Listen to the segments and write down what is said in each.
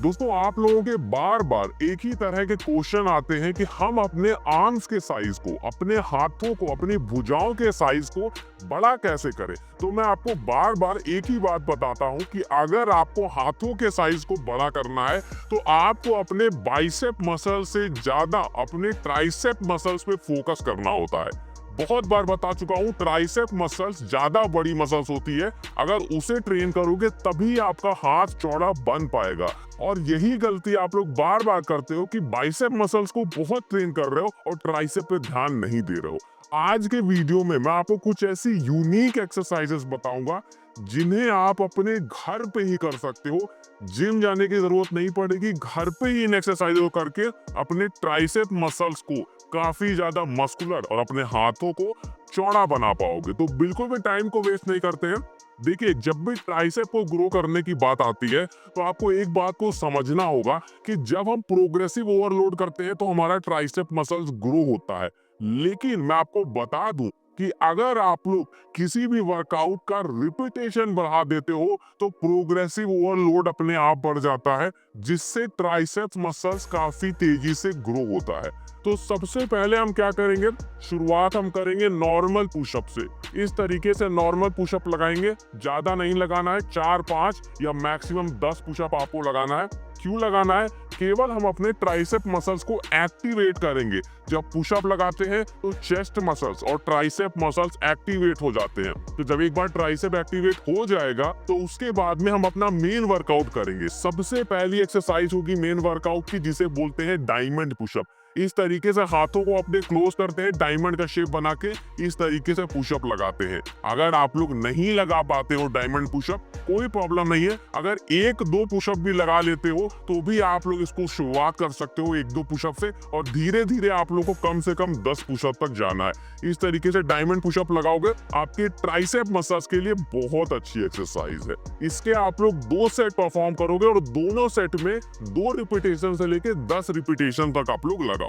दोस्तों आप लोगों के बार बार एक ही तरह के क्वेश्चन आते हैं कि हम अपने आर्म्स के साइज को, अपने हाथों को, अपनी भुजाओं के साइज को बड़ा कैसे करें। तो मैं आपको बार बार एक ही बात बताता हूं कि अगर आपको हाथों के साइज को बड़ा करना है तो आपको अपने बाइसेप मसल से ज्यादा अपने ट्राइसेप मसल्स पे फोकस करना होता है। बहुत बार बता चुका हूं, ट्राइसेप मसल्स ज्यादा बड़ी मसल्स होती है। अगर उसे ट्रेन करोगे तभी आपका हाथ चौड़ा बन पाएगा। और यही गलती आप लोग बार बार करते हो कि बाइसेप मसल्स को बहुत ट्रेन कर रहे हो और ट्राइसेप पे ध्यान नहीं दे रहे हो। आज के वीडियो में मैं आपको कुछ ऐसी यूनिक एक्सरसाइजेस बताऊंगा जिन्हें आप अपने घर पे ही कर सकते हो। जिम जाने की जरूरत नहीं पड़ेगी, घर पे ही इन एक्सरसाइज को करके अपने ट्राइसेप मसल्स को काफी ज्यादा मस्कुलर और अपने हाथों को चौड़ा बना पाओगे। तो बिल्कुल भी टाइम को वेस्ट नहीं करते हैं। देखिए, जब भी ट्राइसेप को ग्रो करने की बात आती है तो आपको एक बात को समझना होगा कि जब हम प्रोग्रेसिव ओवरलोड करते हैं तो हमारा ट्राइसेप मसल्स ग्रो होता है। लेकिन मैं आपको बता दूं कि अगर आप लोग किसी भी वर्कआउट का रिपीटेशन बढ़ा देते हो तो प्रोग्रेसिव ओवरलोड अपने आप बढ़ जाता है, जिससे ट्राइसेप्स मसल्स काफी तेजी से ग्रो होता है। तो सबसे पहले हम क्या करेंगे, शुरुआत हम करेंगे नॉर्मल पुशअप से। इस तरीके से नॉर्मल पुशअप लगाएंगे, ज्यादा नहीं लगाना है, 4-5 या मैक्सिमम 10 पुशअप आपको लगाना है। क्यों लगाना है? केवल हम अपने ट्राइसेप मसल्स को एक्टिवेट करेंगे। जब पुशअप लगाते हैं तो चेस्ट मसल्स और ट्राइसेप मसल्स एक्टिवेट हो जाते हैं। तो जब एक बार ट्राइसेप एक्टिवेट हो जाएगा तो उसके बाद में हम अपना मेन वर्कआउट करेंगे। सबसे पहली एक्सरसाइज होगी मेन वर्कआउट की, जिसे बोलते हैं डायमंड पुशअप। इस तरीके से हाथों को अपने क्लोज करते हैं, डायमंड का शेप बना के इस तरीके से पुशअप लगाते हैं। अगर आप लोग नहीं लगा पाते हो डायमंड पुशअप, कोई प्रॉब्लम नहीं है। अगर 1-2 पुशअप भी लगा लेते हो तो भी आप लोग इसको शुरुआत कर सकते हो 1-2 पुशअप से, और धीरे धीरे आप लोग को कम से कम 10 पुशअप तक जाना है। इस तरीके से डायमंड पुशअप लगाओगे, आपके ट्राइसेप मसल्स के लिए बहुत अच्छी एक्सरसाइज है। इसके आप लोग 2 सेट परफॉर्म करोगे और दोनों सेट में 2 रिपीटेशन से लेके 10 रिपीटेशन तक आप लोग लगाओगे।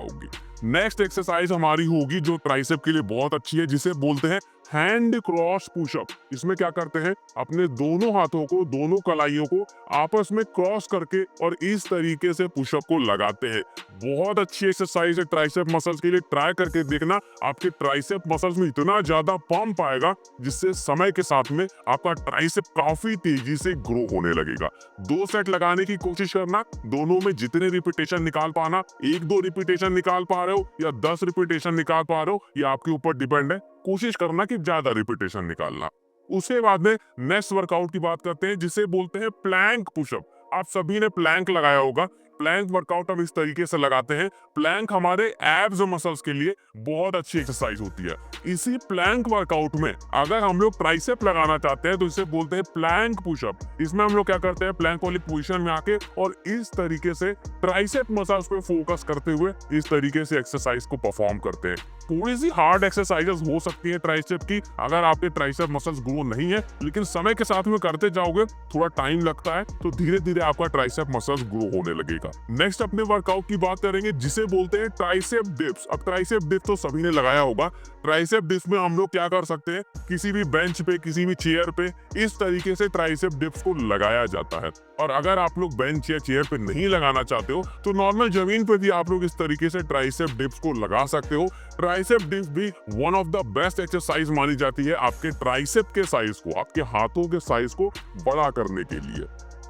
नेक्स्ट एक्सरसाइज हमारी होगी जो ट्राइसेप के लिए बहुत अच्छी है, जिसे बोलते हैं हैंड क्रॉस पुशअप। इसमें क्या करते हैं, अपने दोनों हाथों को, दोनों कलाइयों को आपस में क्रॉस करके और इस तरीके से पुशअप को लगाते हैं। बहुत अच्छी एक्सरसाइज है ट्राइसेप मसल्स के लिए, ट्राई करके देखना। आपके ट्राइसेप मसल्स में इतना ज्यादा पंप आएगा जिससे समय के साथ में आपका ट्राइसेप काफी तेजी से ग्रो होने लगेगा। 2 सेट लगाने की कोशिश करना, दोनों में जितने रिपीटेशन निकाल पाना, 1-2 रिपीटेशन निकाल पा रहे हो या 10 रिपीटेशन निकाल पा रहे हो, ये आपके ऊपर डिपेंड है। कोशिश करना कि ज्यादा रिपीटेशन निकालना। उसके बाद में नेक्स्ट वर्कआउट की बात करते हैं, जिसे बोलते हैं प्लैंक पुशअप। आप सभी ने प्लैंक लगाया होगा। प्लैंक वर्कआउट हम इस तरीके से लगाते हैं। प्लैंक हमारे एब्स मसल्स के लिए बहुत अच्छी एक्सरसाइज होती है। इसी प्लैंक वर्कआउट में अगर हम लोग ट्राइसेप लगाना चाहते हैं तो इसे बोलते हैं प्लैंक पुशअप। इसमें हम लोग क्या करते हैं, प्लैंक वाली पोजीशन में आके और इस तरीके से ट्राइसेप मसल्स पे फोकस करते हुए इस तरीके से एक्सरसाइज को परफॉर्म करते हैं। थोड़ी सी हार्ड एक्सरसाइजेस हो सकती है ट्राइसेप की, अगर आपके ट्राइसेप मसल्स ग्रो नहीं है, लेकिन समय के साथ में करते जाओगे, थोड़ा टाइम लगता है, तो धीरे धीरे आपका ट्राइसेप मसल्स ग्रो होने लगेगा। नेक्स्ट अपने वर्कआउट की बात करेंगे, जिसे बोलते हैं ट्राइसेप डिप्स। अब ट्राइसेप डिप्स तो सभी ने लगाया होगा। ट्राइसेप डिप्स में हम लोग क्या कर सकते हैं, किसी भी बेंच पे, किसी भी चेयर पे इस तरीके से ट्राइसेप डिप्स को लगाया जाता है। और अगर आप लोग बेंच या चेयर पे नहीं लगाना चाहते हो तो नॉर्मल जमीन पे भी आप लोग इस तरीके से ट्राइसेप डिप्स को लगा सकते हो। ट्राइसेप डिप्स भी one of the best exercise मानी जाती है आपके ट्राइसेप के साइज को, आपके हाथों के साइज को बड़ा करने के लिए।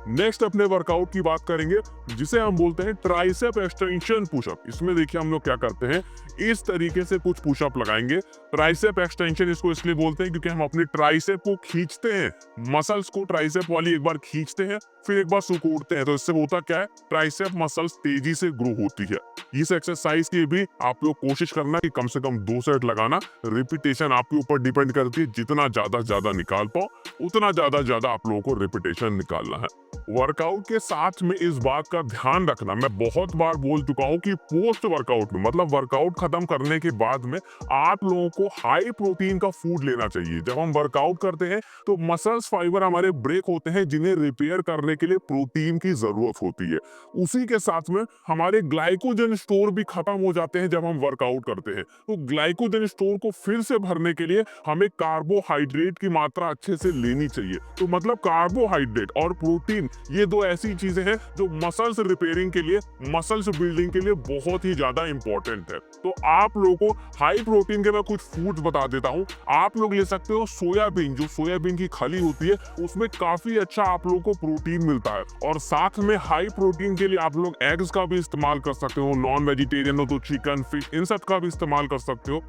नेक्स्ट अपने वर्कआउट की बात करेंगे, जिसे हम बोलते हैं ट्राइसेप एक्सटेंशन पुशअप। इसमें देखिए हम लोग क्या करते हैं, इस तरीके से कुछ पुशअप लगाएंगे। ट्राइसेप एक्सटेंशन इसको इसलिए बोलते हैं क्योंकि हम अपने ट्राइसेप को खींचते हैं, मसल्स को ट्राइसेप वाली एक बार खींचते हैं, फिर एक बार सुकूड़ते हैं। तो इससे होता क्या है, ट्राइसेप मसल्स तेजी से ग्रो होती है। इस एक्सरसाइज की भी आप लोग कोशिश करना कि कम से कम 2 सेट लगाना। रिपीटेशन आपके ऊपर डिपेंड करती है, जितना ज्यादा निकाल पाओ उतना ज्यादा आप लोगों को रिपीटेशन निकालना है। वर्कआउट के साथ में इस बात का ध्यान रखना, मैं बहुत बार बोल चुका हूं कि पोस्ट वर्कआउट में, मतलब वर्कआउट खत्म करने के बाद में आप लोगों को हाई प्रोटीन का फूड लेना चाहिए। जब हम वर्कआउट करते हैं तो मसल्स फाइबर हमारे ब्रेक होते हैं, जिन्हें रिपेयर करने के लिए प्रोटीन की जरूरत होती है। उसी के साथ में हमारे ग्लाइकोजन स्टोर भी खत्म हो जाते हैं जब हम वर्कआउट करते हैं। तो ग्लाइकोजन स्टोर को फिर से भरने के लिए हमें कार्बोहाइड्रेट की मात्रा अच्छे से लेनी चाहिए। तो मतलब कार्बोहाइड्रेट और प्रोटीन, ये दो ऐसी चीजें हैं जो मसल्स रिपेयरिंग के लिए, मसल्स बिल्डिंग के लिए बहुत ही ज्यादा इंपॉर्टेंट है। तो आप लोगों को हाई प्रोटीन के मैं कुछ फूड्स बता देता हूँ। आप लोग ले सकते हो सोयाबीन, जो सोयाबीन की खली होती है उसमें काफी अच्छा आप लोगों को प्रोटीन मिलता है। और साथ में हाई प्रोटीन के लिए आप लोग एग्स का भी इस्तेमाल कर सकते हो। नॉन वेजिटेरियन हो तो चिकन, फिश, इन सब का भी इस्तेमाल कर सकते हो।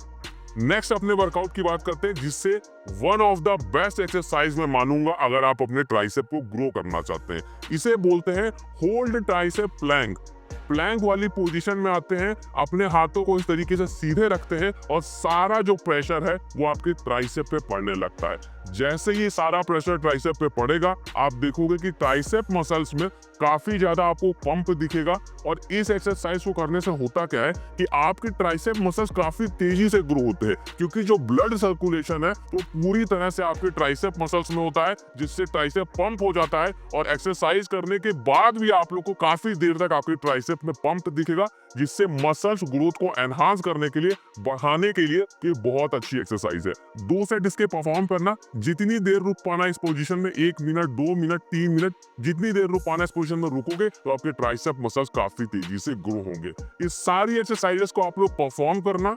नेक्स्ट अपने वर्कआउट की बात करते हैं, जिससे one of the best exercise मैं मानूंगा अगर आप अपने ट्राइसेप को ग्रो करना चाहते हैं। इसे बोलते हैं होल्ड ट्राइसेप प्लैंक। प्लैंक वाली पोजीशन में आते हैं, अपने हाथों को इस तरीके से सीधे रखते हैं और सारा जो प्रेशर है वो आपके ट्राइसेप पे पड़ने लगता है। जैसे ही सारा प्रेशर ट्राइसेप पे पड़ेगा, आप देखोगे कि ट्राइसेप मसल्स में काफी ज्यादा आपको पंप दिखेगा। और इस एक्सरसाइज को करने से होता क्या है कि आपके ट्राइसेप मसल्स काफी तेजी से ग्रो होते हैं, क्योंकि जो ब्लड सर्कुलेशन है वो पूरी तरह से आपके ट्राइसेप मसल्स में होता है, जिससे ट्राइसेप पंप हो जाता है। और एक्सरसाइज करने के बाद भी आप लोग को काफी देर तक आपके ट्राइसेप में पंप दिखेगा, जिससे मसल्स ग्रोथ को एनहांस करने के लिए, बढ़ाने के लिए ये बहुत अच्छी एक्सरसाइज है। 2 सेट इसके परफॉर्म करना। जितनी देर रुक पाना इस पोजीशन में, 1 मिनट, 2 मिनट, 3 मिनट, जितनी देर रुक पाना इस पोजीशन में रुकोगे तो आपके ट्राइसेप मसल्स काफी तेजी से ग्रो होंगे। इस सारी एक्सरसाइजेस को आप लोग परफॉर्म करना।